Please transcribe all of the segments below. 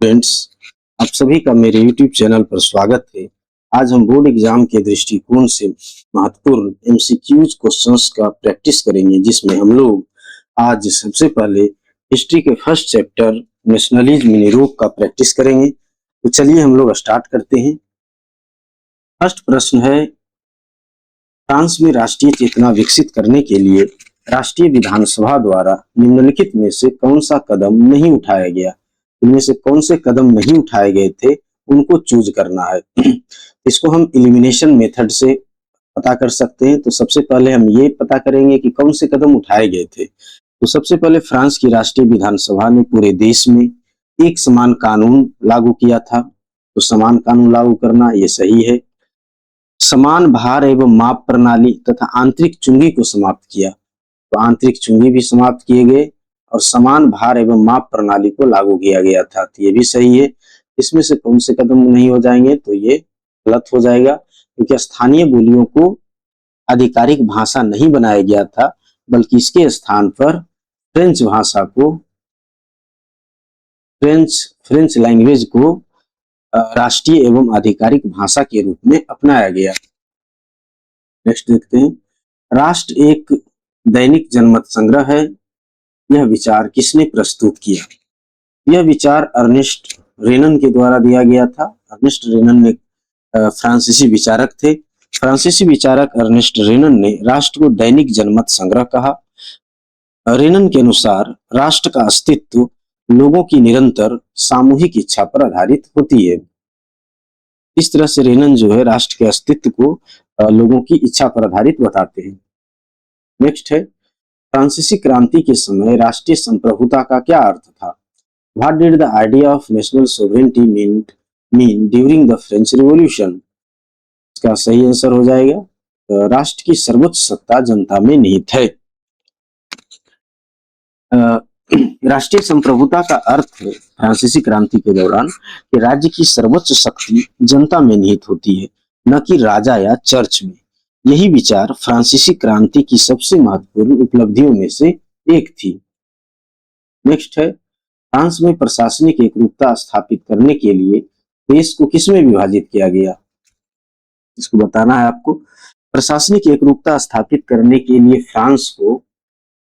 Friends, आप सभी का मेरे YouTube चैनल पर स्वागत है। आज हम बोर्ड एग्जाम के दृष्टिकोण से महत्वपूर्ण एमसीक्यूज क्वेश्चंस का प्रैक्टिस करेंगे, जिसमें हम लोग आज सबसे पहले हिस्ट्री के first chapter nationalism in Europe का प्रैक्टिस करेंगे। तो चलिए हम लोग स्टार्ट करते हैं। फर्स्ट प्रश्न है, फ्रांस में राष्ट्रीय चेतना विकसित करने के लिए राष्ट्रीय विधानसभा द्वारा निम्नलिखित में से कौन सा कदम नहीं उठाया गया? इनमें से कौन से कदम नहीं उठाए गए थे, उनको चूज करना है। इसको हम एलिमिनेशन मेथड से पता कर सकते हैं। तो सबसे पहले हम ये पता करेंगे कि कौन से कदम उठाए गए थे। तो सबसे पहले फ्रांस की राष्ट्रीय विधानसभा ने पूरे देश में एक समान कानून लागू किया था। तो समान कानून लागू करना ये सही है। समान भार एवं माप प्रणाली तथा आंतरिक चुंगी को समाप्त किया। तो आंतरिक चुंगी भी समाप्त किए गए और समान भार एवं माप प्रणाली को लागू किया गया था। तो ये भी सही है। इसमें से कौन से कदम नहीं हो जाएंगे? तो ये गलत हो जाएगा, क्योंकि स्थानीय बोलियों को आधिकारिक भाषा नहीं बनाया गया था, बल्कि इसके स्थान पर फ्रेंच भाषा को फ्रेंच लैंग्वेज को राष्ट्रीय एवं आधिकारिक भाषा के रूप में अपनाया गया। नेक्स्ट देखते हैं, राष्ट्र एक दैनिक जनमत संग्रह है। यह विचार किसने प्रस्तुत किया? यह विचार अर्नेस्ट रेनन के द्वारा दिया गया था। अर्नेस्ट रेनन ने फ्रांसीसी विचारक थे। फ्रांसीसी विचारक अर्नेस्ट रेनन ने राष्ट्र को दैनिक जनमत संग्रह कहा। रेनन के अनुसार राष्ट्र का अस्तित्व लोगों की निरंतर सामूहिक इच्छा पर आधारित होती है। इस तरह से रेनन जो है राष्ट्र के अस्तित्व को लोगों की इच्छा पर आधारित बताते हैं। नेक्स्ट है, फ्रांसीसी क्रांति के समय राष्ट्रीय संप्रभुता का क्या अर्थ था? What did the idea of national sovereignty mean during the French Revolution? इसका सही आंसर हो जाएगा राष्ट्र की सर्वोच्च सत्ता जनता में निहित है। राष्ट्रीय संप्रभुता का अर्थ है फ्रांसीसी क्रांति के दौरान कि राज्य की सर्वोच्च शक्ति जनता में निहित होती है, न कि राजा या चर्च में। यही विचार फ्रांसीसी क्रांति की सबसे महत्वपूर्ण उपलब्धियों में से एक थी। नेक्स्ट है, फ्रांस में प्रशासनिक एकरूपता स्थापित करने के लिए देश को किसमें विभाजित किया गया? इसको बताना है आपको। प्रशासनिक एकरूपता स्थापित करने के लिए फ्रांस को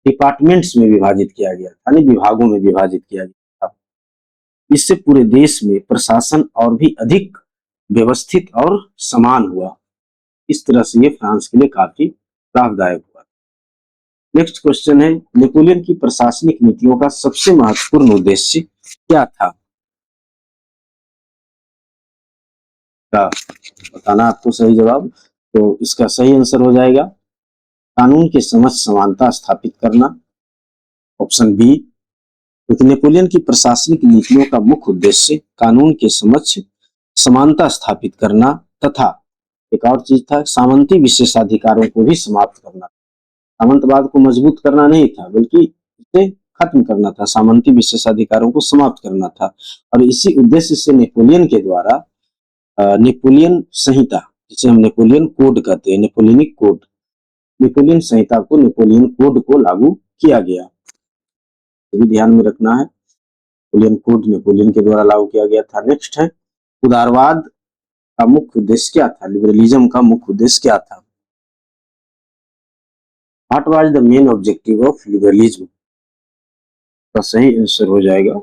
डिपार्टमेंट्स में विभाजित किया गया, यानी विभागों में विभाजित किया गया था। इससे पूरे देश में प्रशासन और भी अधिक व्यवस्थित और समान हुआ। इस तरह से ये फ्रांस के लिए काफी लाभदायक हुआ। नेक्स्ट क्वेश्चन है, नेपोलियन की प्रशासनिक नीतियों का सबसे महत्वपूर्ण उद्देश्य क्या था? बताना आपको सही जवाब। तो इसका सही आंसर हो जाएगा कानून के समक्ष समानता स्थापित करना, ऑप्शन बी। क्योंकि नेपोलियन की प्रशासनिक नीतियों का मुख्य उद्देश्य कानून के समक्ष समानता स्थापित करना तथा एक और चीज था, सामंती विशेषाधिकारों को भी समाप्त करना। सामंतवाद को मजबूत करना नहीं था, बल्कि इसे खत्म करना था, सामंती विशेषाधिकारों को समाप्त करना था। और इसी उद्देश्य से नेपोलियन के द्वारा नेपोलियन संहिता, जिसे हम नेपोलियन कोड कहते हैं, नेपोलियनिक कोड, नेपोलियन संहिता को, नेपोलियन कोड को लागू किया गया। ये भी ध्यान में रखना है, नेपोलियन कोड नेपोलियन के द्वारा लागू किया गया था। नेक्स्ट है, उदारवाद का मुख्य उद्देश्य क्या था? लिबरलिज्म का मुख्य उद्देश्य क्या था? What was the main objective of liberalism? का सही आंसर हो जाएगा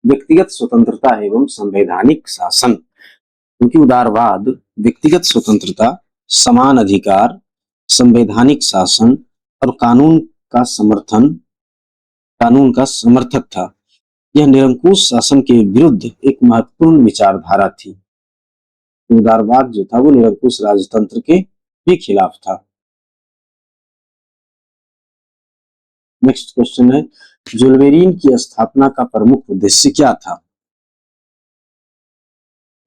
व्यक्तिगत स्वतंत्रता एवं संवैधानिक शासन। क्योंकि उदारवाद व्यक्तिगत स्वतंत्रता, समान अधिकार, संवैधानिक शासन और कानून का समर्थक था। यह निरंकुश शासन के विरुद्ध एक महत्वपूर्ण विचारधारा थी। उदारवाद जो था वो निरंकुश राजतंत्र के भी खिलाफ था। नेक्स्ट क्वेश्चन है, जुल्वेरीन की स्थापना का प्रमुख उद्देश्य क्या था?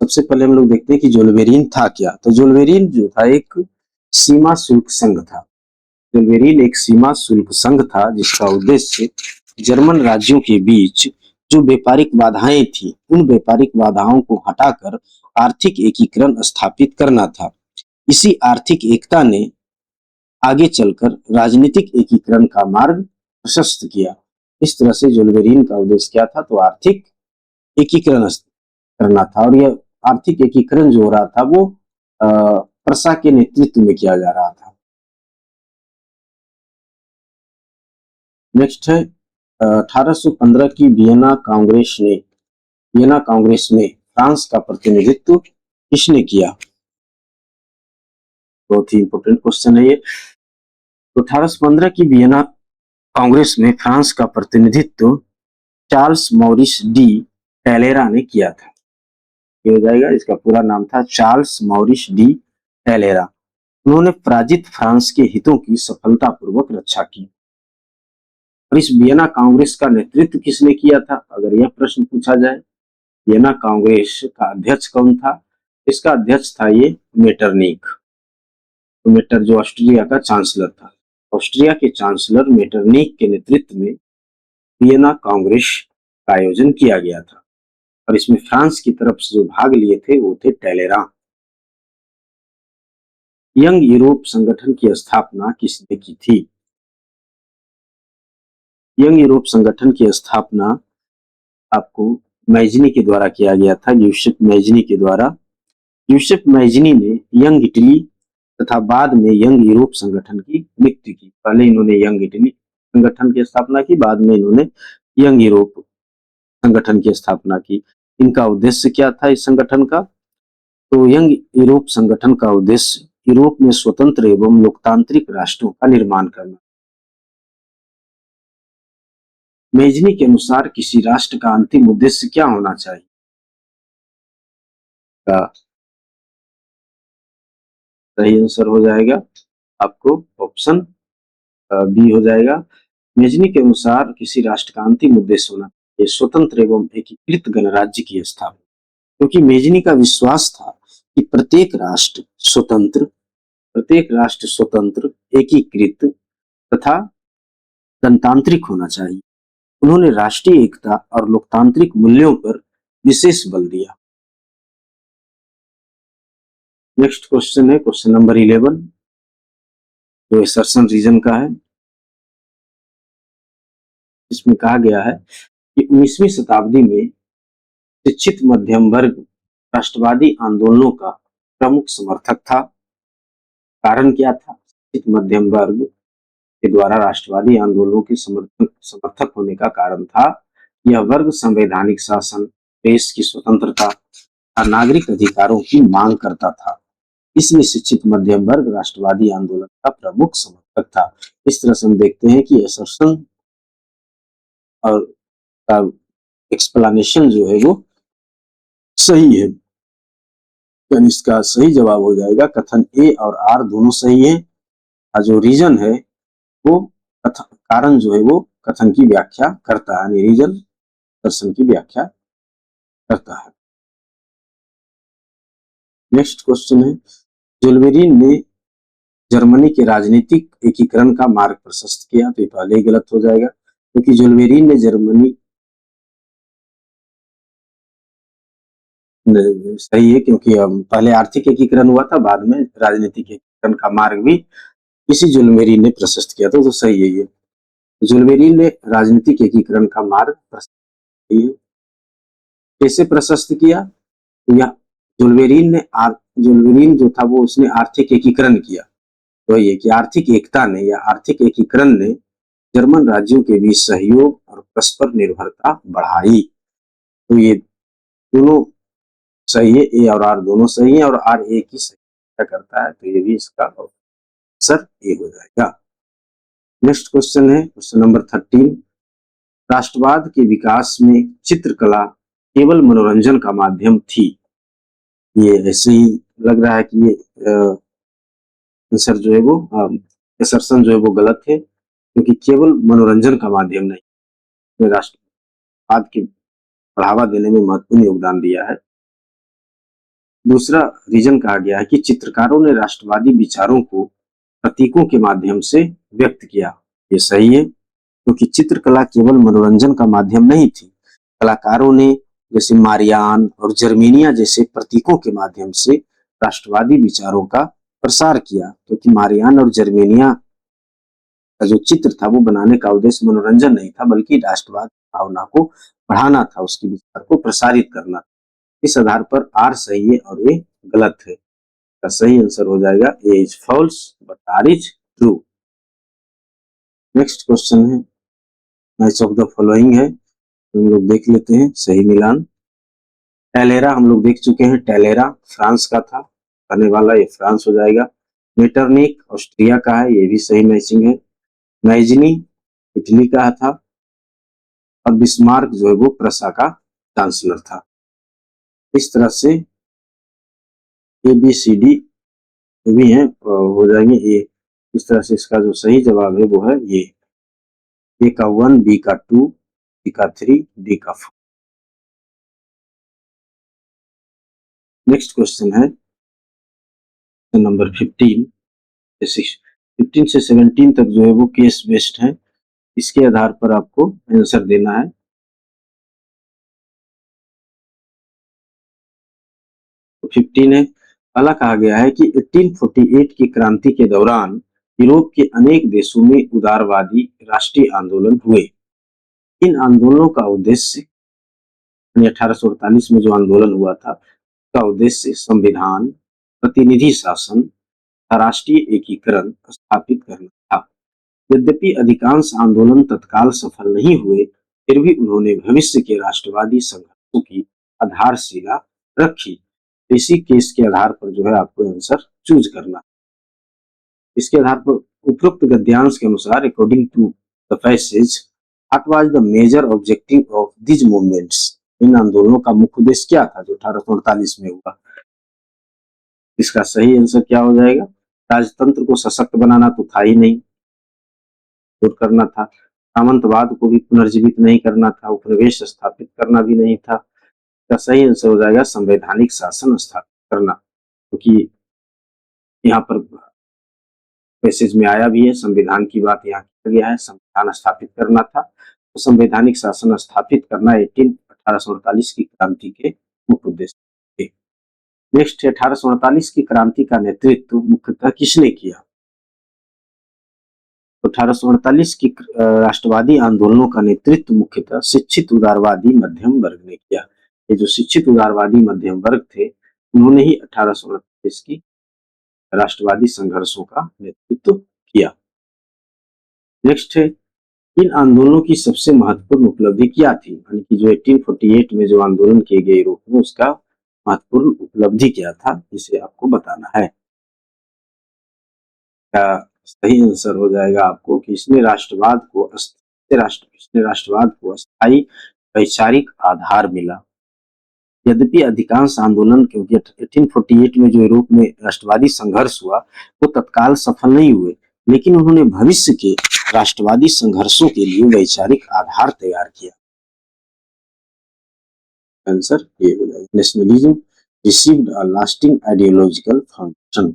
सबसे पहले हम लोग देखते हैं कि जुल्वेरीन था क्या। तो जुल्वेरीन जो था एक सीमा शुल्क संघ था। जुल्वेरीन एक सीमा शुल्क संघ था, जिसका उद्देश्य जर्मन राज्यों के बीच जो व्यापारिक बाधाएं थी, उन व्यापारिक बाधाओं को हटाकर आर्थिक एकीकरण स्थापित करना था। इसी आर्थिक एकता ने आगे चलकर राजनीतिक एकीकरण का मार्ग प्रशस्त किया। इस तरह से जुल्वेरीन का उद्देश्य क्या था? तो आर्थिक एकीकरण करना था, और यह आर्थिक एकीकरण जो हो रहा था वो प्रसा के नेतृत्व में किया जा रहा था। नेक्स्ट है 1815 की वियना कांग्रेस में फ्रांस का प्रतिनिधित्व किसने किया? बहुत ही इंपॉर्टेंट क्वेश्चन है ये। तो 1815 की वियना कांग्रेस में फ्रांस का प्रतिनिधित्व चार्ल्स मॉरिस डी टैलेरा ने किया था। ये हो जाएगा, इसका पूरा नाम था चार्ल्स मॉरिस डी टैलेरा। उन्होंने पराजित फ्रांस के हितों की सफलतापूर्वक रक्षा की। और इस वियना कांग्रेस का नेतृत्व किसने किया था, अगर यह प्रश्न पूछा जाए, वियना कांग्रेस का अध्यक्ष कौन था? इसका अध्यक्ष था ये मेटरनिख। तो मेटर जो ऑस्ट्रिया का चांसलर था, ऑस्ट्रिया के चांसलर मेटरनिख के नेतृत्व में वियना कांग्रेस का आयोजन किया गया था। और इसमें फ्रांस की तरफ से जो भाग लिए थे वो थे टैलेरा। यंग यूरोप संगठन की स्थापना किसने की थी? यंग यूरोप संगठन की स्थापना आपको मैजनी के द्वारा किया गया था, यूसेफ मैजनी के द्वारा। यूसेफ मैजनी ने यंग इटली तथा बाद में यंग यूरोप संगठन की नियुक्ति की। पहले इन्होंने यंग इटली संगठन की स्थापना की, बाद में इन्होंने यंग यूरोप संगठन की स्थापना की। इनका उद्देश्य क्या था इस संगठन का? तो यंग यूरोप संगठन का उद्देश्य यूरोप में स्वतंत्र एवं लोकतांत्रिक राष्ट्रों का निर्माण करना। मेजनी के अनुसार किसी राष्ट्र का अंतिम उद्देश्य क्या होना चाहिए? का सही आंसर हो जाएगा आपको ऑप्शन बी हो जाएगा। मेजनी के अनुसार किसी राष्ट्र का अंतिम उद्देश्य होना चाहिए स्वतंत्र एवं एकीकृत गणराज्य की स्थापना, क्योंकि मेजनी का विश्वास था कि प्रत्येक राष्ट्र स्वतंत्र, एकीकृत तथा गणतांत्रिक होना चाहिए। उन्होंने राष्ट्रीय एकता और लोकतांत्रिक मूल्यों पर विशेष बल दिया। नेक्स्ट क्वेश्चन है क्वेश्चन नंबर 11, जो एसर्शन रीजन का है। इसमें कहा गया है कि 19वीं शताब्दी में शिक्षित मध्यम वर्ग राष्ट्रवादी आंदोलनों का प्रमुख समर्थक था। कारण क्या था? शिक्षित मध्यम वर्ग के द्वारा राष्ट्रवादी आंदोलनों के समर्थक होने का कारण था यह वर्ग संवैधानिक शासन, प्रेस की स्वतंत्रता और नागरिक अधिकारों की मांग करता था। इसलिए शिक्षित मध्यम वर्ग राष्ट्रवादी आंदोलन का प्रमुख समर्थक था। इस तरह से हम देखते हैं कि असर्शन और का एक्सप्लेनेशन जो है वो सही है। यानी इसका सही जवाब हो जाएगा कथन ए और आर दोनों सही है, और जो रीजन है वो कारण जो है वो कथन की व्याख्या करता है, यानी रीजन दर्शन की व्याख्या करता है। नेक्स्ट क्वेश्चन है, जुल्वेरिन ने जर्मनी के राजनीतिक एकीकरण का मार्ग प्रशस्त किया। तो ये पहले ही गलत हो जाएगा, क्योंकि जुल्वेरिन ने जर्मनी सही है, क्योंकि पहले आर्थिक एकीकरण हुआ था, बाद में राजनीतिक एकीकरण का मार्ग भी इसी जुल्वेरिन ने प्रशस्त किया था। तो सही है ये, जुल्वेरिन ने राजनीतिक एकीकरण का मार्ग प्रशस्त किया। कैसे प्रशस्त किया? तो यह जुल्वेरिन जो था वो उसने आर्थिक एकीकरण किया। तो ये कि आर्थिक एकता ने या आर्थिक एकीकरण ने जर्मन राज्यों के बीच सहयोग और परस्पर निर्भरता बढ़ाई। तो ये दोनों सही है, ए और आर दोनों सही है, और आर ए की सही करता है, तो ये भी इसका आंसर ए हो जाएगा। नेक्स्ट क्वेश्चन है क्वेश्चन नंबर 13, राष्ट्रवाद के विकास में चित्रकला केवल मनोरंजन का माध्यम थी। ये ऐसे ही लग रहा है कि ये आंसर जो है वो असर्शन जो है वो गलत है, क्योंकि केवल मनोरंजन का माध्यम नहीं, राष्ट्रवाद के बढ़ावा देने में महत्वपूर्ण योगदान दिया है। दूसरा रीजन कहा गया है कि चित्रकारों ने राष्ट्रवादी विचारों को प्रतीकों के माध्यम से व्यक्त किया। ये सही है, क्योंकि चित्रकला केवल मनोरंजन का माध्यम नहीं थी। कलाकारों ने जैसे मारियान और जर्मेनिया जैसे प्रतीकों के माध्यम से राष्ट्रवादी विचारों का प्रसार किया, क्योंकि मारियान और जर्मेनिया का जो चित्र था वो बनाने का उद्देश्य मनोरंजन नहीं था, बल्कि राष्ट्रवाद भावना को बढ़ाना था, उसके विचार को प्रसारित करना था। इस आधार पर आर सही है और ए गलत है। का सही आंसर हो जाएगा A is false but R is true. Next question है मैच ऑफ द फॉलोइंग है, तो हम लोग देख लेते हैं सही मिलान। टेलेरा हम लोग देख चुके हैं, टेलेरा फ्रांस का था, आने वाला ये फ्रांस हो जाएगा। मेटरनिक ऑस्ट्रिया का है, ये भी सही मैचिंग है। मैजनी इटली का था और बिस्मार्क जो है वो प्रसा का चांसलर था। इस तरह से ए बी सी डी जो भी है हो जाएंगे ये। इस तरह से इसका जो सही जवाब है वो है ये, ए का 1, बी का 2, सी का 3, डी का 4। नेक्स्ट क्वेश्चन है नंबर 15 15 से 17 तक जो है वो केस बेस्ड है, इसके आधार पर आपको आंसर देना है। तो 15 है, पहला कहा गया है कि 1848 की क्रांति के दौरान यूरोप के अनेक देशों में उदारवादी राष्ट्रीय आंदोलन हुए। इन आंदोलनों का उद्देश्य 1848 में जो आंदोलन हुआ था का उद्देश्य संविधान, प्रतिनिधि शासन, राष्ट्रीय एकीकरण स्थापित करना था। यद्यपि अधिकांश आंदोलन तत्काल सफल नहीं हुए, फिर भी उन्होंने भविष्य के राष्ट्रवादी संघर्षों की आधारशिला रखी। इसी केस के आधार पर जो है आपको आंसर चूज करना। इसके आधार पर उपरोक्त गद्यांश के अनुसार according to the passage what was the major objective of this movements, इन आंदोलनों का मुख्य उद्देश्य क्या था जो 1848 में हुआ। इसका सही आंसर क्या हो जाएगा, राजतंत्र को सशक्त बनाना तो था ही नहीं, दूर करना था। सामंतवाद को भी पुनर्जीवित नहीं करना था, उपनिवेश स्थापित करना भी नहीं था। इसका सही आंसर हो जाएगा संवैधानिक शासन स्थापित करना, क्योंकि यहाँ पर पैसेज में आया भी है, संविधान की बात यहाँ किया गया है, संविधान स्थापित करना था, तो संवैधानिक शासन स्थापित करना 1848 की क्रांति के मुख्य उद्देश्य थे। नेक्स्ट 1848 की क्रांति का नेतृत्व मुख्यतः किसने किया। तो 1848 की राष्ट्रवादी आंदोलनों का नेतृत्व मुख्यतः शिक्षित उदारवादी मध्यम वर्ग ने किया। ये जो शिक्षित उदारवादी मध्यम वर्ग थे, उन्होंने ही 1848 की राष्ट्रवादी संघर्षों का नेतृत्व किया। नेक्स्ट है, इन आंदोलनों की सबसे महत्वपूर्ण उपलब्धि क्या थी, यानी कि जो 1848 में जो आंदोलन किए गए यूरोप में, उसका महत्वपूर्ण उपलब्धि क्या था, इसे आपको बताना है। क्या सही आंसर हो जाएगा आपको कि इसने राष्ट्रवाद को अस्थायी वैचारिक आधार मिला। यद्यपि अधिकांश आंदोलन, क्योंकि 1848 में जो यूरोप में राष्ट्रवादी संघर्ष हुआ वो तत्काल सफल नहीं हुए, लेकिन उन्होंने भविष्य के राष्ट्रवादी संघर्षों के लिए वैचारिक आधार तैयार किया। आंसर ये हो जाएगा, nationalism received a lasting ideological foundation.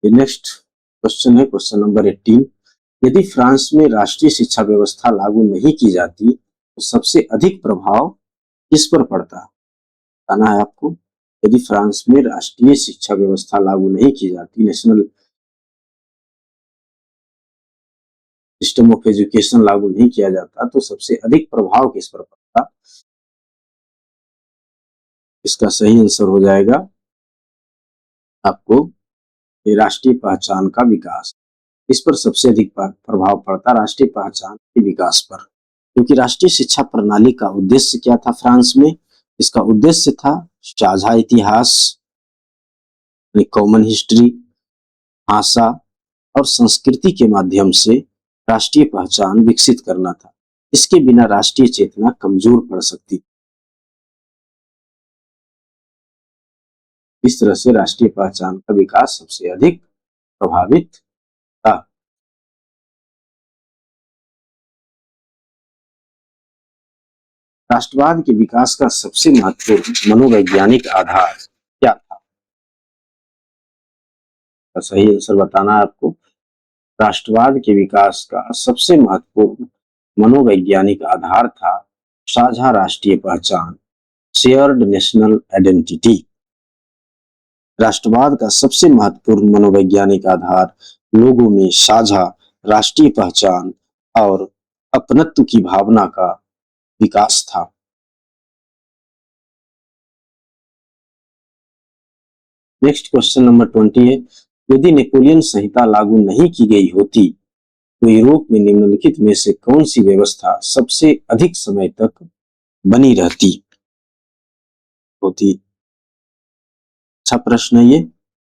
Next question है क्वेश्चन नंबर 18, यदि फ्रांस में राष्ट्रीय शिक्षा व्यवस्था लागू नहीं की जाती तो सबसे अधिक प्रभाव किस पर पड़ता। बताना है आपको, यदि फ्रांस में राष्ट्रीय शिक्षा व्यवस्था लागू नहीं की जाती, नेशनल सिस्टम ऑफ एजुकेशन लागू नहीं किया जाता, तो सबसे अधिक प्रभाव किस पर पड़ता। इसका सही आंसर हो जाएगा आपको ये राष्ट्रीय पहचान का विकास। इस पर सबसे अधिक प्रभाव पड़ता राष्ट्रीय पहचान के विकास पर, क्योंकि राष्ट्रीय शिक्षा प्रणाली का उद्देश्य क्या था फ्रांस में, इसका उद्देश्य था साझा इतिहास, कॉमन हिस्ट्री, भाषा और संस्कृति के माध्यम से राष्ट्रीय पहचान विकसित करना था। इसके बिना राष्ट्रीय चेतना कमजोर पड़ सकती। इस तरह से राष्ट्रीय पहचान का विकास सबसे अधिक प्रभावित था। राष्ट्रवाद के विकास का सबसे महत्वपूर्ण मनोवैज्ञानिक आधार क्या था। तो सही आंसर बताना है आपको, राष्ट्रवाद के विकास का सबसे महत्वपूर्ण मनोवैज्ञानिक आधार था साझा राष्ट्रीय पहचान, शेयर्ड नेशनल आइडेंटिटी। राष्ट्रवाद का सबसे महत्वपूर्ण मनोवैज्ञानिक आधार लोगों में साझा राष्ट्रीय पहचान और अपनत्व की भावना का विकास था। नेक्स्ट क्वेश्चन नंबर 20 है, यदि नेपोलियन संहिता लागू नहीं की गई होती तो यूरोप में निम्नलिखित में से कौन सी व्यवस्था सबसे अधिक समय तक बनी रहती होती। अच्छा प्रश्न है ये।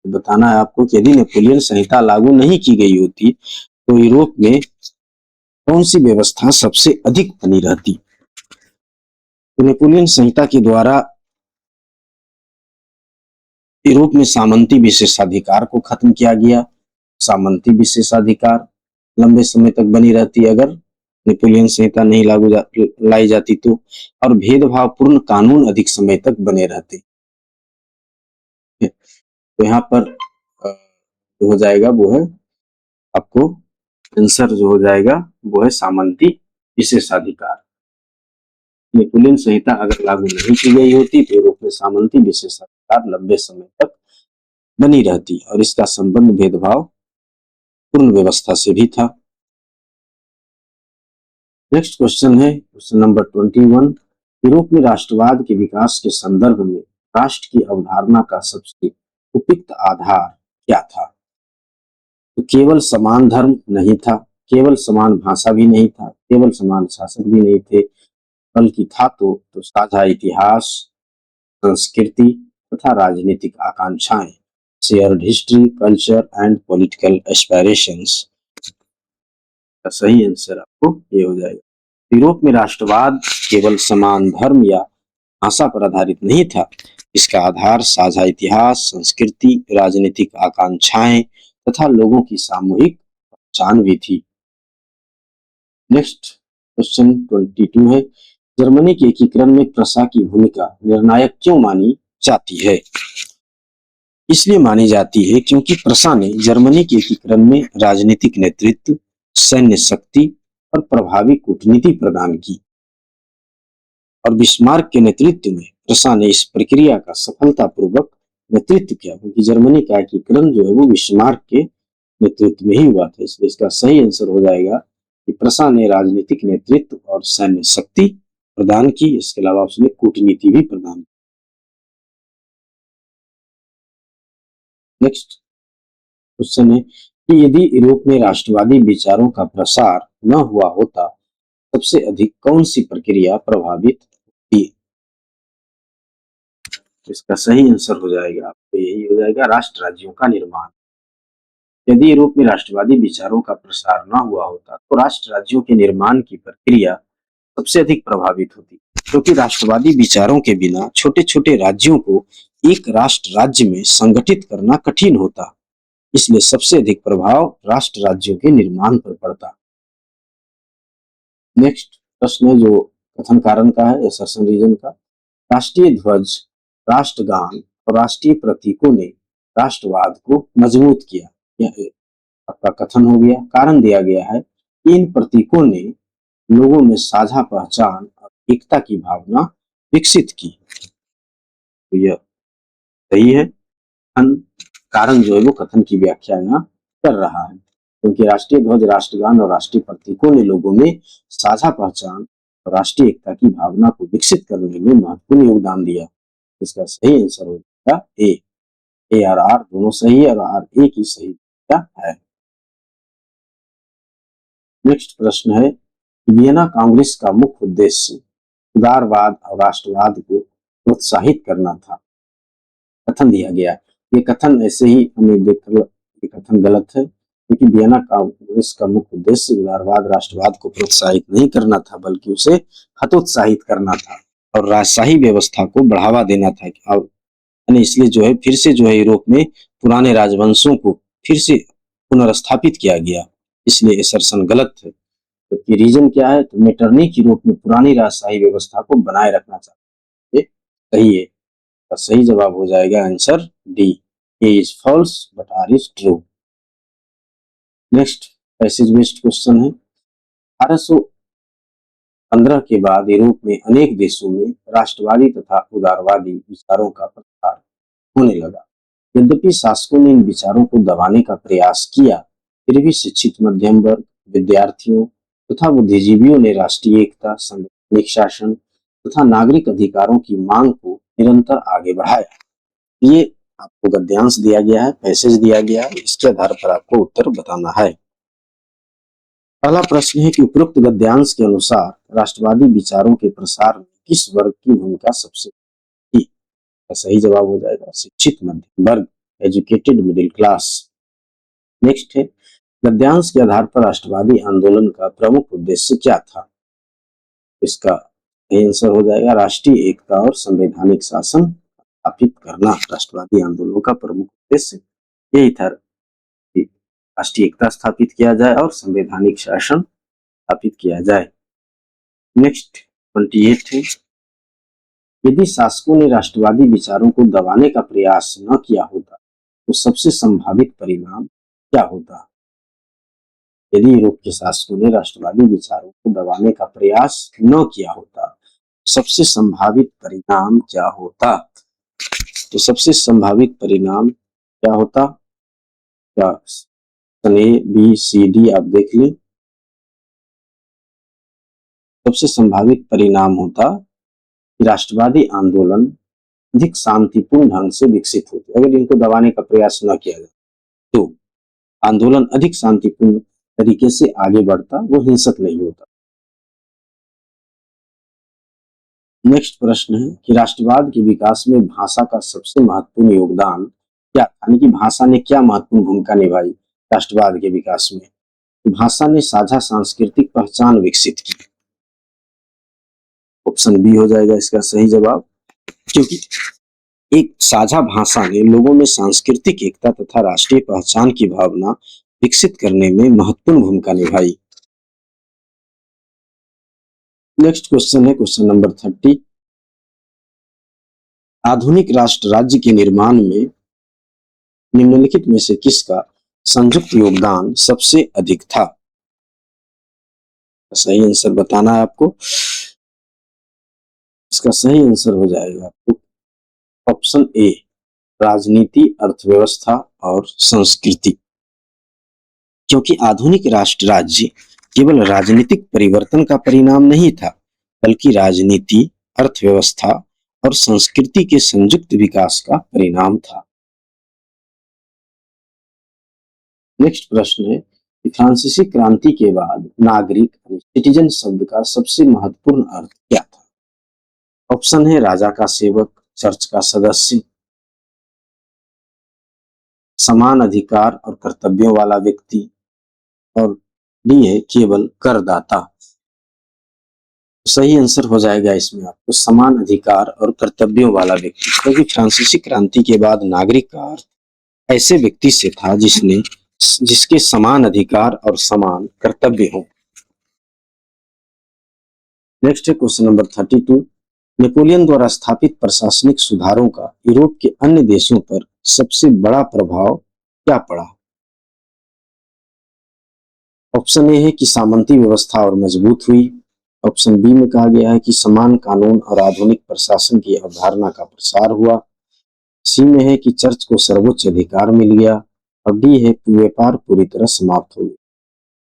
बताना है आपको कि यदि नेपोलियन संहिता लागू नहीं की गई होती तो यूरोप में कौन सी व्यवस्था सबसे अधिक बनी रहती। तो नेपोलियन संहिता के द्वारा यूरोप में सामंती विशेषाधिकार को खत्म किया गया। सामंती विशेषाधिकार लंबे समय तक बनी रहती अगर नेपोलियन संहिता नहीं लाई जाती तो, और भेदभावपूर्ण कानून अधिक समय तक बने रहते। तो यहाँ पर जो हो जाएगा वो है आपको आंसर जो हो जाएगा वो है सामंती विशेषाधिकार। नेपोलियन संहिता अगर लागू नहीं की गई होती तो यूरोप में सामंती विशेषाधिकार लंबे समय तक बनी रहती और इसका संबंध भेदभाव पूर्ण व्यवस्था से भी था। नेक्स्ट क्वेश्चन है क्वेश्चन नंबर 21, यूरोप में राष्ट्रवाद के विकास के संदर्भ में राष्ट्र की अवधारणा का सबसे उपयुक्त आधार क्या था। तो केवल समान धर्म नहीं था, केवल समान भाषा भी नहीं था, केवल समान शासक भी नहीं थे, बल्कि था तो साझा इतिहास, संस्कृति तथा राजनीतिक आकांक्षाएं, shared history, culture and political aspirations. का सही आंसर आपको ये हो जाएगा। यूरोप में राष्ट्रवाद केवल समान धर्म या भाषा पर आधारित नहीं था, इसका आधार साझा इतिहास, संस्कृति, राजनीतिक आकांक्षाएं तथा लोगों की सामूहिक पहचान भी थी। नेक्स्ट क्वेश्चन 22 है, जर्मनी के एकीकरण में प्रशा की भूमिका निर्णायक क्यों मानी जाती है। इसलिए मानी जाती है क्योंकि प्रशा ने जर्मनी के एकीकरण में राजनीतिक नेतृत्व, सैन्य शक्ति और प्रभावी कूटनीति प्रदान की और बिस्मार्क के नेतृत्व में प्रशा ने इस प्रक्रिया का सफलतापूर्वक नेतृत्व किया, क्योंकि जर्मनी का एकीकरण जो है वो बिस्मार्क के नेतृत्व में ही हुआ था। इसलिए इसका सही आंसर हो जाएगा कि प्रशा ने राजनीतिक नेतृत्व और सैन्य शक्ति प्रदान की, इसके अलावा उसने कूटनीति भी प्रदान की। नेक्स्ट क्वेश्चन है कि यदि यूरोप में राष्ट्रवादी विचारों का प्रसार न हुआ होता सबसे अधिक कौन सी प्रक्रिया प्रभावित होती। इसका सही आंसर हो जाएगा आपको यही हो जाएगा, राष्ट्र राज्यों का निर्माण। यदि यूरोप में राष्ट्रवादी विचारों का प्रसार न हुआ होता तो राष्ट्र राज्यों के निर्माण की प्रक्रिया सबसे अधिक प्रभावित होती, क्योंकि राष्ट्रवादी विचारों के बिना छोटे छोटे राज्यों को एक राष्ट्र राज्य में संगठित करना कठिन होता, इसलिए सबसे अधिक प्रभाव राष्ट्र राज्यों के निर्माण पर पड़ता। नेक्स्ट प्रश्न है जो कथन कारण का है, असर्शन रीजन का। राष्ट्रीय ध्वज, राष्ट्रगान और राष्ट्रीय प्रतीकों ने राष्ट्रवाद को मजबूत किया। यह आपका कथन हो गया। कारण दिया गया है कि इन प्रतीकों ने लोगों में साझा पहचान और एकता की भावना विकसित की। तो यह सही है। कारण जो है वो कथन की व्याख्या यहाँ कर रहा है, क्योंकि राष्ट्रीय ध्वज, राष्ट्रगान और राष्ट्रीय प्रतीकों ने लोगों में साझा पहचान और राष्ट्रीय एकता की भावना को विकसित करने में महत्वपूर्ण योगदान दिया। इसका सही आंसर हो जाएगा ए और आर दोनों सही है और आर ए की सही है। नेक्स्ट प्रश्न है, वियना कांग्रेस का मुख्य उद्देश्य उदारवाद और राष्ट्रवाद को प्रोत्साहित करना था। कथन दिया गया, ये कथन ऐसे ही हमें देखकर ये कथन गलत है, क्योंकि वियना कांग्रेस का मुख्य उद्देश्य उदारवाद राष्ट्रवाद को प्रोत्साहित नहीं करना था, बल्कि उसे हतोत्साहित करना था और राजशाही व्यवस्था को बढ़ावा देना था। और इसलिए जो है फिर से जो है यूरोप में पुराने राजवंशों को फिर से पुनर्स्थापित किया गया, इसलिए असर्शन गलत है। तो रीजन क्या है, तो मेटरनिक यूरोप में पुरानी राजशाही व्यवस्था को बनाए रखना चाहते हैं। सही है, तो सही जवाब हो जाएगा answer D, A is false but R is true. Next passage based question है, 1815 के बाद यूरोप में अनेक देशों में राष्ट्रवादी तथा उदारवादी विचारों का प्रसार होने लगा। यद्यपि शासकों ने इन विचारों को दबाने का प्रयास किया, फिर भी शिक्षित मध्यम वर्ग, विद्यार्थियों तथा बुद्धिजीवियों ने राष्ट्रीय एकता, संवैधानिक शासन तथा नागरिक अधिकारों की मांग को निरंतर आगे बढ़ाया। ये आपको गद्यांश दिया गया है, पैसेज दिया गया है, इसके आधार पर आपको उत्तर बताना है। पहला प्रश्न है कि उपरोक्त गद्यांश के अनुसार राष्ट्रवादी विचारों के प्रसार में किस वर्ग की भूमिका सबसे बड़ी? सही जवाब हो जाएगा शिक्षित मध्यम वर्ग, एजुकेटेड मिडिल क्लास। नेक्स्ट है, गद्यांश के आधार पर राष्ट्रवादी आंदोलन का प्रमुख उद्देश्य क्या था? इसका सही आंसर हो जाएगा राष्ट्रीय एकता और संवैधानिक शासन स्थापित करना। राष्ट्रवादी आंदोलन का प्रमुख उद्देश्य यही था कि राष्ट्रीय एकता स्थापित किया जाए और संवैधानिक शासन स्थापित किया जाए। नेक्स्ट 28 है, यदि शासकों ने राष्ट्रवादी विचारों को दबाने का प्रयास न किया होता तो सबसे संभावित परिणाम क्या होता? यदि यूरोप के शासकों ने राष्ट्रवादी विचारों को दबाने का प्रयास न किया होता तो सबसे संभावित परिणाम क्या होता? तो सबसे संभावित परिणाम क्या होता? क्या ए बी सी डी आप देख लें। सबसे संभावित परिणाम होता कि राष्ट्रवादी आंदोलन अधिक शांतिपूर्ण ढंग से विकसित होते। अगर इनको दबाने का प्रयास न किया जाए तो आंदोलन अधिक शांतिपूर्ण तरीके से आगे बढ़ता, वो हिंसक नहीं होता। नेक्स्ट प्रश्न है कि राष्ट्रवाद के विकास में भाषा का सबसे महत्वपूर्ण योगदान क्या, यानी कि भाषा ने क्या महत्वपूर्ण भूमिका निभाई राष्ट्रवाद के विकास में? तो भाषा ने साझा सांस्कृतिक पहचान विकसित की। ऑप्शन बी हो जाएगा इसका सही जवाब, क्योंकि एक साझा भाषा ने लोगों में सांस्कृतिक एकता तथा राष्ट्रीय पहचान की भावना विकसित करने में महत्वपूर्ण भूमिका निभाई। नेक्स्ट क्वेश्चन है क्वेश्चन नंबर 30, आधुनिक राष्ट्र राज्य के निर्माण में निम्नलिखित में से किसका संयुक्त योगदान सबसे अधिक था? सही आंसर बताना है आपको। इसका सही आंसर हो जाएगा आपको ऑप्शन ए, राजनीति, अर्थव्यवस्था और संस्कृति। क्योंकि आधुनिक राष्ट्र राज्य केवल राजनीतिक परिवर्तन का परिणाम नहीं था, बल्कि राजनीति, अर्थव्यवस्था और संस्कृति के संयुक्त विकास का परिणाम था। नेक्स्ट प्रश्न है कि फ्रांसीसी क्रांति के बाद नागरिक सिटीजन शब्द का सबसे महत्वपूर्ण अर्थ क्या था? ऑप्शन है राजा का सेवक, चर्च का सदस्य, समान अधिकार और कर्तव्यों वाला व्यक्ति, और डी है केवल करदाता। सही आंसर हो जाएगा इसमें आपको समान अधिकार और कर्तव्यों वाला व्यक्ति, क्योंकि फ्रांसीसी क्रांति के बाद नागरिक का अर्थ ऐसे व्यक्ति से था जिसके समान अधिकार और समान कर्तव्य हो। नेक्स्ट है क्वेश्चन नंबर 32, नेपोलियन द्वारा स्थापित प्रशासनिक सुधारों का यूरोप के अन्य देशों पर सबसे बड़ा प्रभाव क्या पड़ा? ऑप्शन ए है कि सामंती व्यवस्था और मजबूत हुई। ऑप्शन बी में कहा गया है कि समान कानून और आधुनिक प्रशासन की अवधारणा का प्रसार हुआ। सी में है कि चर्च को सर्वोच्च अधिकार मिल गया, और डी है कि व्यापार पूरी तरह समाप्त हो गया।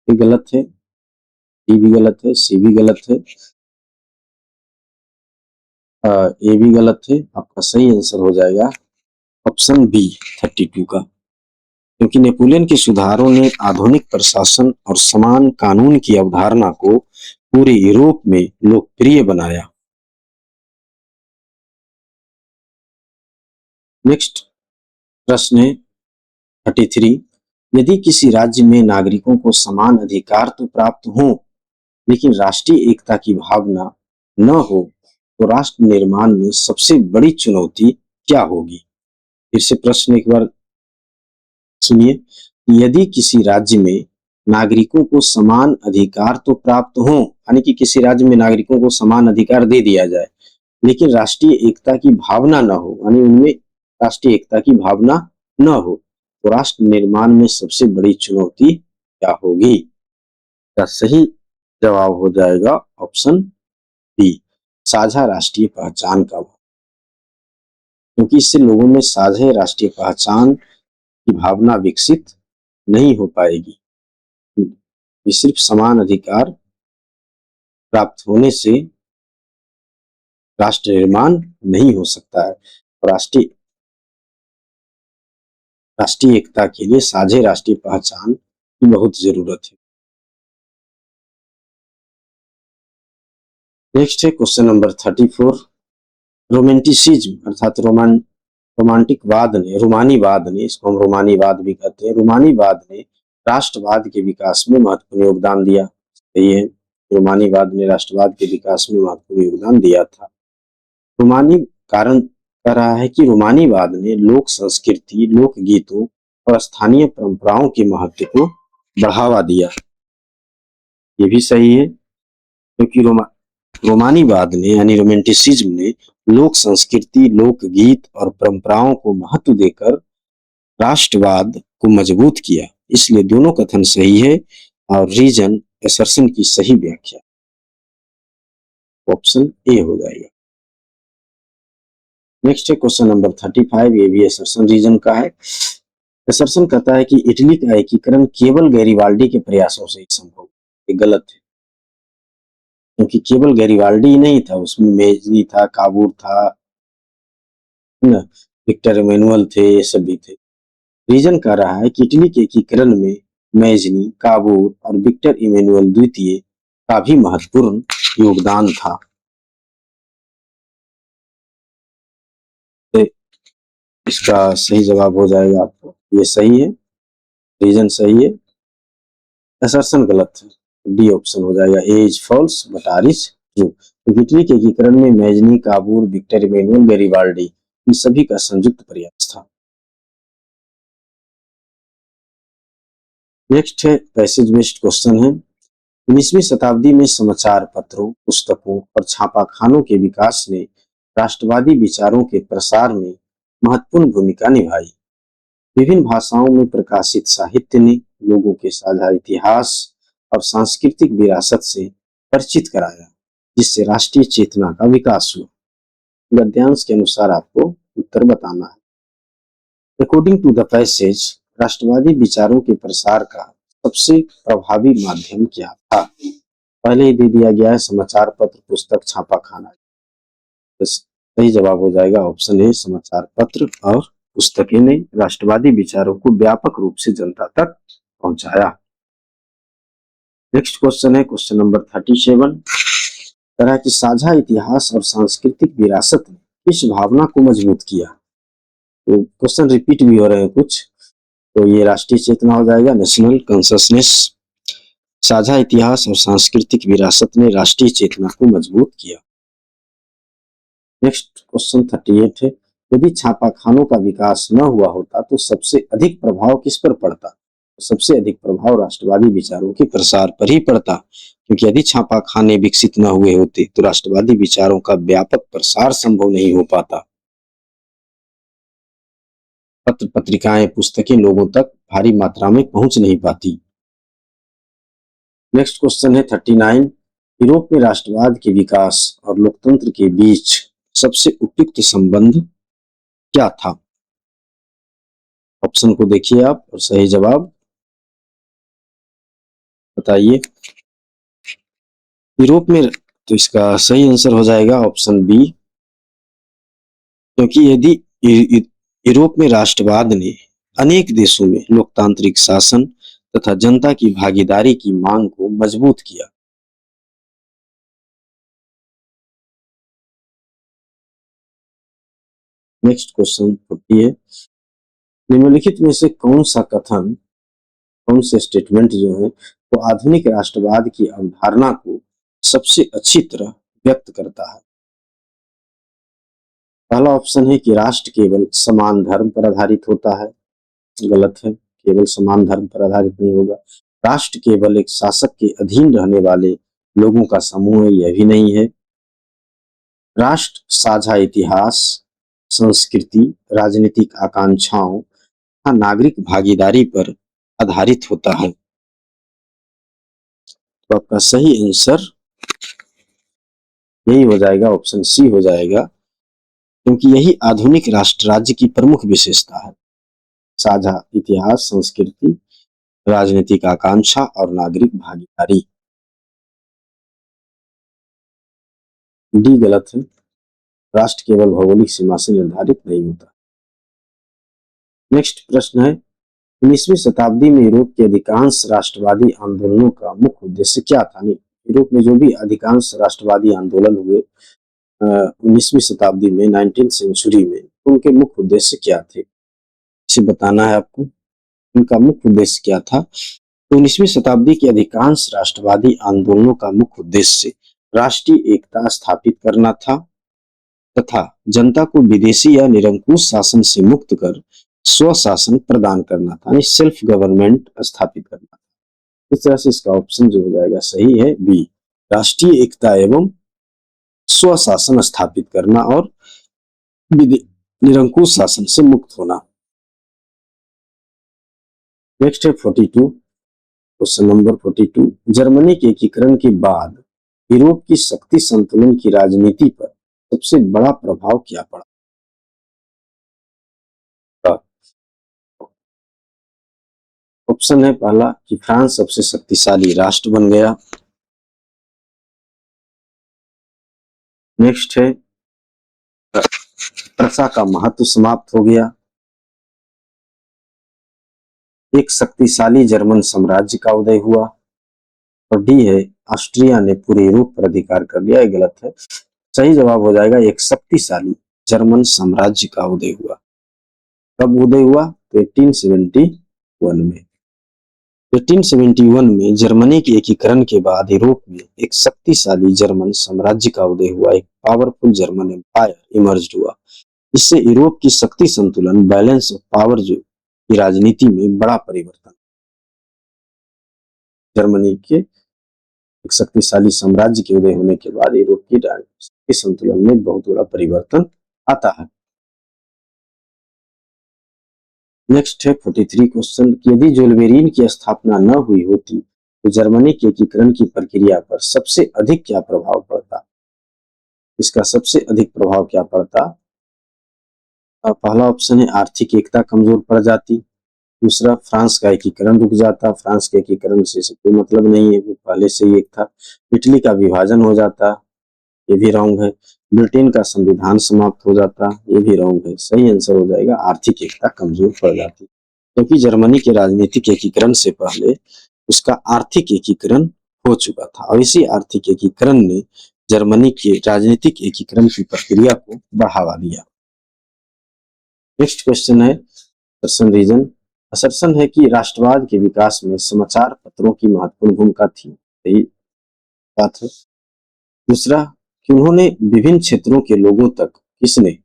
ये गलत है, डी भी गलत है, सी भी गलत है, ए भी गलत है। आपका सही आंसर हो जाएगा ऑप्शन बी 32 का, क्योंकि नेपोलियन के सुधारों ने आधुनिक प्रशासन और समान कानून की अवधारणा को पूरे यूरोप में लोकप्रिय बनाया। नेक्स्ट प्रश्न है 33, यदि किसी राज्य में नागरिकों को समान अधिकार तो प्राप्त हो लेकिन राष्ट्रीय एकता की भावना न हो तो राष्ट्र निर्माण में सबसे बड़ी चुनौती क्या होगी? फिर से प्रश्न एक बार सुनिए, यदि किसी राज्य में नागरिकों को समान अधिकार तो प्राप्त हो, यानी कि किसी राज्य में नागरिकों को समान अधिकार दे दिया जाए लेकिन राष्ट्रीय एकता की भावना न हो, यानी उनमें राष्ट्रीय एकता की भावना न हो तो राष्ट्र निर्माण में सबसे बड़ी चुनौती क्या होगी? का सही जवाब हो जाएगा ऑप्शन बी, साझा राष्ट्रीय पहचान का, क्योंकि इससे लोगों में साझा राष्ट्रीय पहचान की भावना विकसित नहीं हो पाएगी। ये सिर्फ समान अधिकार प्राप्त होने से राष्ट्र निर्माण नहीं हो सकता है। राष्ट्रीय एकता के लिए साझे राष्ट्रीय पहचान की बहुत जरूरत है। नेक्स्ट है क्वेश्चन नंबर 34। रोमांटिसिज्म अर्थात रोमानीवाद ने, इसको हम रोमानीवाद भी कहते हैं, रोमानीवाद ने राष्ट्रवाद के विकास में महत्वपूर्ण योगदान दिया। सही है, रोमानीवाद ने राष्ट्रवाद के विकास में महत्वपूर्ण योगदान दिया था। रोमानी कारण कह रहा है कि रोमानीवाद ने लोक संस्कृति, लोक गीतों और स्थानीय परंपराओं के महत्व को बढ़ावा दिया। ये भी सही है, क्योंकि रोमानीवाद ने यानी रोमांटिसिज्म ने लोक संस्कृति, लोक गीत और परंपराओं को महत्व देकर राष्ट्रवाद को मजबूत किया। इसलिए दोनों कथन सही है और रीजन असर्शन की सही व्याख्या ऑप्शन ए हो जाएगा। नेक्स्ट है क्वेश्चन नंबर 35। ये भी असर्शन रीजन का है। असर्शन कहता है कि इटली का एकीकरण केवल गैरिबाल्डी के प्रयासों से ही संभव। ये गलत है, क्योंकि केवल गैरिबाल्डी ही नहीं था, उसमें मेजनी था, काबूर था, है ना, विक्टर इमैनुअल थे, ये सब भी थे। रीजन कह रहा है कि इटली के एकीकरण में मैजनी, काबूर और विक्टर इमैनुअल द्वितीय का भी महत्वपूर्ण योगदान था। तो इसका सही जवाब हो जाएगा आपको, ये सही है, रीजन सही है, असर्शन गलत है, डी ऑप्शन हो जाएगा। A is false but R is true. तो इटली के एकीकरण में Mazzini, Cavour, Victor Emmanuel, Garibaldi इन सभी का संयुक्त प्रयास था। नेक्स्ट है पैसेज बेस्ड क्वेश्चन है। 19वीं शताब्दी में समाचार पत्रों, पुस्तकों और छापाखानों के विकास ने राष्ट्रवादी विचारों के प्रसार में महत्वपूर्ण भूमिका निभाई। विभिन्न भाषाओं में प्रकाशित साहित्य ने लोगों के साझा इतिहास और सांस्कृतिक विरासत से परिचित कराया, जिससे राष्ट्रीय चेतना का विकास हुआ। गद्यांश के अनुसार आपको उत्तर बताना है। अकॉर्डिंग टू द पैसेज, राष्ट्रवादी विचारों के प्रसार का सबसे प्रभावी माध्यम क्या था? पहले ही दे दिया गया है समाचार पत्र, पुस्तक, छापाखाना। तो सही जवाब हो जाएगा ऑप्शन ए, समाचार पत्र और पुस्तकें ने राष्ट्रवादी विचारों को व्यापक रूप से जनता तक पहुंचाया। नेक्स्ट क्वेश्चन है क्वेश्चन नंबर 37। तरह की साझा इतिहास और सांस्कृतिक विरासत ने किस भावना को मजबूत किया? तो क्वेश्चन रिपीट भी हो रहे हैं कुछ, तो ये राष्ट्रीय चेतना हो जाएगा, नेशनल कॉन्शसनेस। साझा इतिहास और सांस्कृतिक विरासत ने राष्ट्रीय चेतना को मजबूत किया। नेक्स्ट क्वेश्चन 38 है। यदि छापाखानों का विकास न हुआ होता तो सबसे अधिक प्रभाव किस पर पड़ता? तो सबसे अधिक प्रभाव राष्ट्रवादी विचारों के प्रसार पर ही पड़ता, क्योंकि यदि छापाखाने विकसित न हुए होते तो राष्ट्रवादी विचारों का व्यापक प्रसार संभव नहीं हो पाता। पत्र, पत्रिकाएं, पुस्तकें लोगों तक भारी मात्रा में पहुंच नहीं पाती। नेक्स्ट क्वेश्चन है 39। यूरोप में राष्ट्रवाद के विकास और लोकतंत्र के बीच सबसे उपयुक्त संबंध क्या था? ऑप्शन को देखिए आप और सही जवाब बताइए। यूरोप में, तो इसका सही आंसर हो जाएगा ऑप्शन बी, क्योंकि यदि यूरोप में राष्ट्रवाद ने अनेक देशों में लोकतांत्रिक शासन तथा जनता की भागीदारी की मांग को मजबूत किया। नेक्स्ट क्वेश्चन 40 है। निम्नलिखित में से कौन सा कथन, कौन से स्टेटमेंट जो है वो आधुनिक राष्ट्रवाद की अवधारणा को सबसे अच्छी तरह व्यक्त करता है? पहला ऑप्शन है कि राष्ट्र केवल समान धर्म पर आधारित होता है। गलत है, केवल समान धर्म पर आधारित नहीं होगा। राष्ट्र केवल एक शासक के अधीन रहने वाले लोगों का समूह है, यह भी नहीं है। राष्ट्र साझा इतिहास, संस्कृति, राजनीतिक आकांक्षाओं तथा नागरिक भागीदारी पर आधारित होता है। तो आपका सही आंसर यही हो जाएगा, ऑप्शन सी हो जाएगा, क्योंकि यही आधुनिक राष्ट्र राज्य की प्रमुख विशेषता है। साझा इतिहास, संस्कृति, राजनीतिक आकांक्षा और नागरिक भागीदारी। डी गलत है, राष्ट्र केवल भौगोलिक सीमा से निर्धारित नहीं होता। नेक्स्ट प्रश्न है, 19वीं शताब्दी में यूरोप के अधिकांश राष्ट्रवादी आंदोलनों का मुख्य उद्देश्य क्या था? नहीं, यूरोप में जो भी अधिकांश राष्ट्रवादी आंदोलन हुए 19वीं शताब्दी में, 19th सेंचुरी में, उनके मुख्य उद्देश्य क्या थे, इसे बताना है आपको। उनका मुख्य उद्देश्य क्या था? तो 19वीं शताब्दी के अधिकांश राष्ट्रवादी आंदोलनों का मुख्य उद्देश्य राष्ट्रीय एकता स्थापित करना था तथा जनता को विदेशी या निरंकुश शासन से मुक्त कर स्वशासन प्रदान करना था, यानी सेल्फ गवर्नमेंट स्थापित करना था। इस तरह से इसका ऑप्शन जो हो जाएगा सही है बी, राष्ट्रीय एकता एवं स्वशासन स्थापित करना और निरंकुश शासन से मुक्त होना। नेक्स्ट है 42, क्वेश्चन नंबर 42, जर्मनी के एकीकरण के बाद यूरोप की शक्ति संतुलन की राजनीति पर सबसे बड़ा प्रभाव क्या पड़ा? ऑप्शन है पहला कि फ्रांस सबसे शक्तिशाली राष्ट्र बन गया। नेक्स्ट है प्रशा का महत्व समाप्त हो गया। एक शक्तिशाली जर्मन साम्राज्य का उदय हुआ। और डी है ऑस्ट्रिया ने पूरे यूरोप पर अधिकार कर लिया। ये गलत है, सही जवाब हो जाएगा एक शक्तिशाली जर्मन साम्राज्य का उदय हुआ। कब उदय हुआ? तो 1871 में। 1871 में जर्मनी के एकीकरण के बाद यूरोप में एक शक्तिशाली जर्मन साम्राज्य का उदय हुआ, एक पावरफुल जर्मन एम्पायर इमर्ज हुआ। इससे यूरोप की शक्ति संतुलन, बैलेंस ऑफ पावर जो की राजनीति में बड़ा परिवर्तन, जर्मनी के एक शक्तिशाली साम्राज्य के उदय होने के बाद यूरोप की शक्ति संतुलन में बहुत बड़ा परिवर्तन आता है। नेक्स्ट है 43 क्वेश्चन, यदि जोल्वेरिन की स्थापना न हुई होती तो जर्मनी के एकीकरण की प्रक्रिया पर सबसे अधिक क्या प्रभाव पड़ता? इसका सबसे अधिक प्रभाव क्या पड़ता? पहला ऑप्शन है आर्थिक एकता कमजोर पड़ जाती। दूसरा, फ्रांस का एकीकरण रुक जाता, फ्रांस के एकीकरण से कोई मतलब नहीं है, वो पहले से ही एक था। इटली का विभाजन हो जाता, ये भी रॉन्ग है। ब्रिटेन का संविधान समाप्त हो जाता, ये भी रॉन्ग है। सही आंसर हो जाएगा आर्थिक एकता कमजोर पड़ जाती, क्योंकि जर्मनी के राजनीतिक एकीकरण से पहले उसका आर्थिक एकीकरण हो चुका था और इसी आर्थिक एकीकरण ने जर्मनी के राजनीतिक एकीकरण की प्रक्रिया को बढ़ावा दिया। नेक्स्ट क्वेश्चन है असर्शन रीजन। असर्शन है कि राष्ट्रवाद के विकास में समाचार पत्रों की महत्वपूर्ण भूमिका थी, सही बात है। दूसरा, कि उन्होंने विभिन्न क्षेत्रों के लोगों तक, किसने?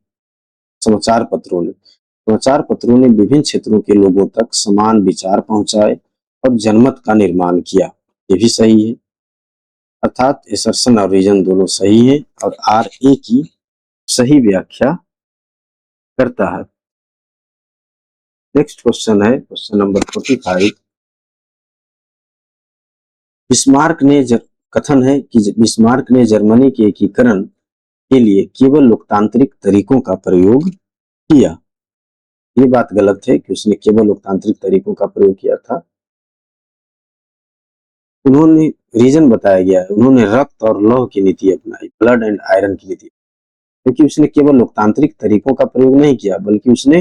समाचार पत्रों ने विभिन्न क्षेत्रों के लोगों तक समान विचार पहुंचाए और जनमत का निर्माण किया, ये भी सही है। अर्थात असर्शन और रीजन दोनों सही है और आर ए की सही व्याख्या करता है। नेक्स्ट क्वेश्चन है क्वेश्चन नंबर 45, बिस्मार्क ने कथन है कि बिस्मार्क ने जर्मनी के एकीकरण के लिए केवल लोकतांत्रिक तरीकों का प्रयोग किया। ये बात गलत है कि उसने केवल लोकतांत्रिक तरीकों का प्रयोग किया था। उन्होंने रीजन बताया गया है, उन्होंने रक्त और लौह की नीति अपनाई, ब्लड एंड आयरन की नीति, क्योंकि उसने केवल लोकतांत्रिक तरीकों का प्रयोग नहीं किया बल्कि उसने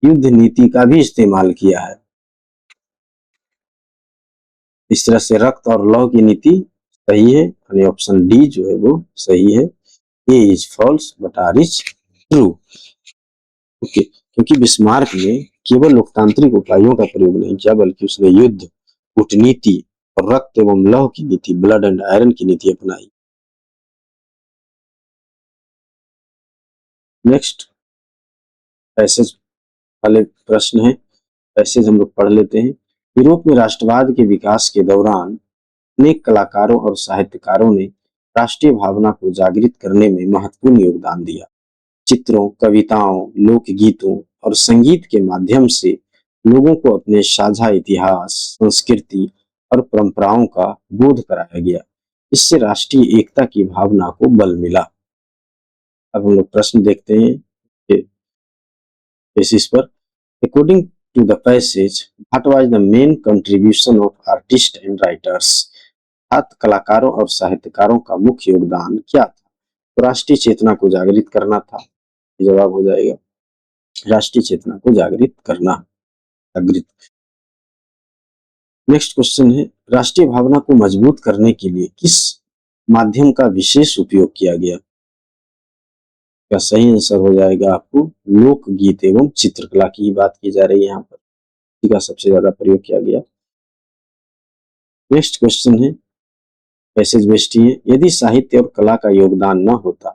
युद्ध नीति का भी इस्तेमाल किया है। इस तरह से रक्त और लौह की नीति सही है, यानी ऑप्शन डी जो है वो सही है। A is false but R is true. Okay, क्योंकि बिस्मार्क ने केवल लोकतांत्रिक उपायों का प्रयोग नहीं किया बल्कि उसने युद्ध, कूटनीति और रक्त एवं लौह की नीति, ब्लड एंड आयरन की नीति अपनाई। नेक्स्ट पैसेज वाले प्रश्न है, पैसेज हम लोग पढ़ लेते हैं। यूरोप में राष्ट्रवाद के विकास के दौरान अनेक कलाकारों और साहित्यकारों ने राष्ट्रीय भावना को जागृत करने में महत्वपूर्ण योगदान दिया। चित्रों, कविताओं, लोकगीतों और संगीत के माध्यम से लोगों को अपने साझा इतिहास, संस्कृति और परंपराओं का बोध कराया गया। इससे राष्ट्रीय एकता की भावना को बल मिला। अब हम लोग प्रश्न देखते हैं बेसिस पर। According to the passage, what was the main contribution of artist and writers? अर्थात कलाकारों और साहित्यकारों का मुख्य योगदान क्या था? तो राष्ट्रीय चेतना को जागृत करना था। जवाब हो जाएगा राष्ट्रीय चेतना को जागृत करना। जागृत। नेक्स्ट क्वेश्चन है, राष्ट्रीय भावना को मजबूत करने के लिए किस माध्यम का विशेष उपयोग किया गया? का सही आंसर हो जाएगा आपको लोकगीत एवं चित्रकला की बात की जा रही है यहाँ पर, इसी का सबसे ज्यादा प्रयोग किया गया। नेक्स्ट क्वेश्चन है, पैसेज बेस्ड है, यदि साहित्य और कला का योगदान न होता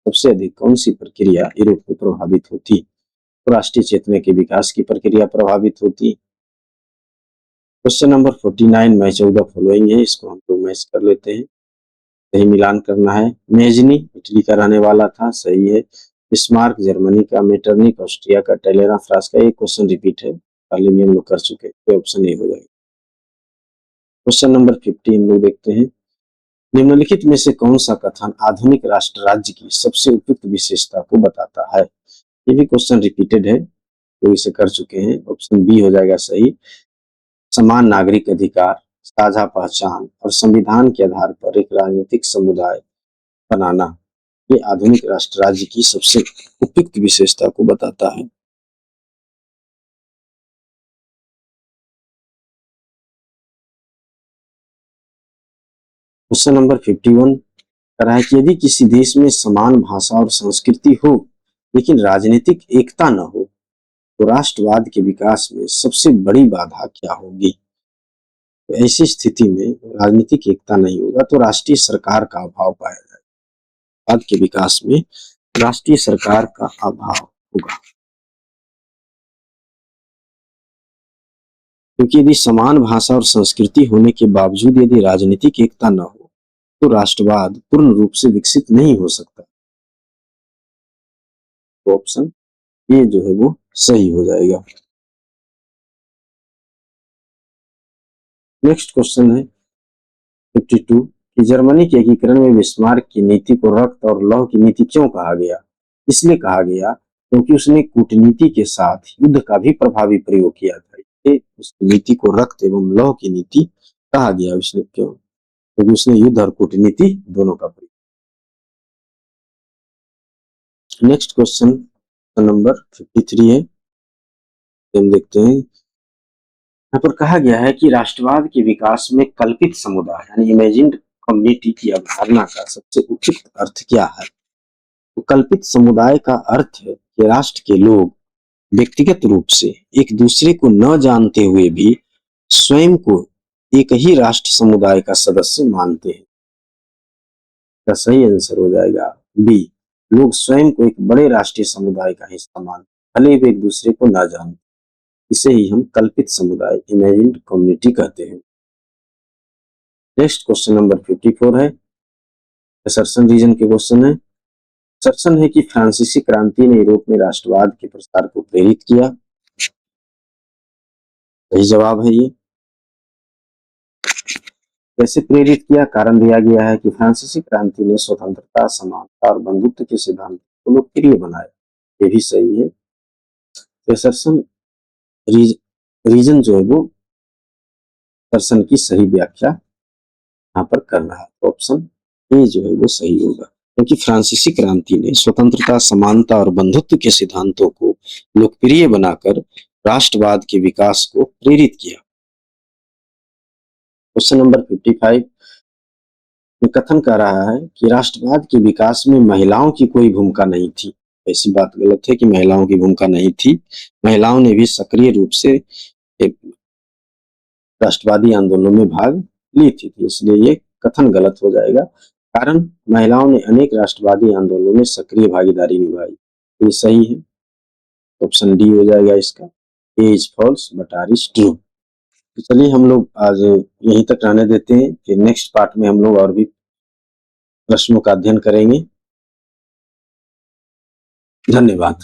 सबसे अधिक कौन सी प्रक्रिया यूरोप को प्रभावित होती? तो राष्ट्रीय चेतना के विकास की प्रक्रिया प्रभावित होती। Question number 49 match of the following है, इसको हम लोग मैच कर लेते हैं, सही मिलान करना है। मेजनी इटली का रहने वाला था, सही है। बिस्मार्क जर्मनी का, मेटरनिक ऑस्ट्रिया का, टेलेरा फ्रांस का। एक क्वेश्चन रिपीट है, पहले भी हम लोग कर चुके, तो ऑप्शन ए हो जाएगा। क्वेश्चन नंबर 50 हम लोग देखते हैं, निम्नलिखित में से कौन सा कथन आधुनिक राष्ट्र राज्य की सबसे उपयुक्त विशेषता को बताता है? ये भी क्वेश्चन रिपीटेड है, तो इसे कर चुके हैं, ऑप्शन बी हो जाएगा सही। समान नागरिक अधिकार, साझा पहचान और संविधान के आधार पर एक राजनीतिक समुदाय बनाना, ये आधुनिक राष्ट्र राज्य की सबसे उपयुक्त विशेषता को बताता है। क्वेश्चन नंबर 51 कह रहा है कि यदि किसी देश में समान भाषा और संस्कृति हो लेकिन राजनीतिक एकता न हो तो राष्ट्रवाद के विकास में सबसे बड़ी बाधा क्या होगी? तो ऐसी स्थिति में राजनीतिक एकता नहीं होगा तो राष्ट्रीय सरकार का अभाव पाया जाएगा। राष्ट्रवाद के विकास में राष्ट्रीय सरकार का अभाव होगा, क्योंकि यदि समान भाषा और संस्कृति होने के बावजूद यदि राजनीतिक एकता न हो तो राष्ट्रवाद पूर्ण रूप से विकसित नहीं हो सकता। तो ऑप्शन ये जो है वो सही हो जाएगा। नेक्स्ट क्वेश्चन है 52 कि जर्मनी के एकीकरण में बिस्मार्क की नीति को रक्त और लौह की नीति क्यों कहा गया? इसलिए कहा गया क्योंकि उसने कूटनीति के साथ युद्ध का भी प्रभावी प्रयोग किया था। उस नीति को रक्त एवं लौह की नीति कहा गया, उसने क्यों? क्योंकि उसने युद्ध और कूटनीति दोनों का प्रयोग। नेक्स्ट क्वेश्चन नंबर 53 है, हम देखते हैं, यहाँ पर कहा गया है कि राष्ट्रवाद के विकास में कल्पित समुदाय यानी इमेजिन्ड कम्युनिटी की अवधारणा का सबसे उचित अर्थ क्या है? तो कल्पित समुदाय का अर्थ है कि राष्ट्र के लोग व्यक्तिगत रूप से एक दूसरे को न जानते हुए भी स्वयं को एक ही राष्ट्र समुदाय का सदस्य मानते हैं। का सही आंसर हो जाएगा बी, लोग स्वयं को एक बड़े राष्ट्रीय समुदाय का हिस्सा मानते भले वे एक दूसरे को न जानते। इसे ही हम कल्पित समुदाय इमेजिन्ड कम्युनिटी कहते हैं। नेक्स्ट क्वेश्चन नंबर 54 है, असर्शन रीजन के क्वेश्चन है। असर्शन है कि फ्रांसीसी क्रांति ने यूरोप में राष्ट्रवाद के प्रसार को प्रेरित किया। सही जवाब है ये। कैसे प्रेरित किया? कारण दिया गया है कि फ्रांसीसी क्रांति ने स्वतंत्रता, समानता और बंधुत्व के सिद्धांत को लोकप्रिय बनाया। ये भी सही है। असर्शन रीजन जो है वो असर्शन की सही व्याख्या यहाँ पर कर रहा है, ऑप्शन ए जो है वो सही होगा, क्योंकि फ्रांसीसी क्रांति ने स्वतंत्रता, समानता और बंधुत्व के सिद्धांतों को लोकप्रिय बनाकर राष्ट्रवाद के विकास को प्रेरित किया। क्वेश्चन नंबर 55 में कथन कर रहा है कि राष्ट्रवाद के विकास में महिलाओं की कोई भूमिका नहीं थी। ऐसी बात गलत है कि महिलाओं की भूमिका नहीं थी, महिलाओं ने भी सक्रिय रूप से राष्ट्रवादी आंदोलनों में भाग ली थी, इसलिए ये कथन गलत हो जाएगा। कारण महिलाओं ने अनेक राष्ट्रवादी आंदोलनों में सक्रिय भागीदारी निभाई, ये सही है, ऑप्शन डी हो जाएगा इसका। A is false but R is true. तो चलिए हम लोग आज यहीं तक रहने देते हैं, फिर नेक्स्ट पार्ट में हम लोग और भी प्रश्नों का अध्ययन करेंगे। धन्यवाद।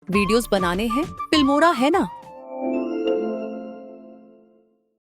वीडियोस बनाने हैं फिल्मोरा है ना,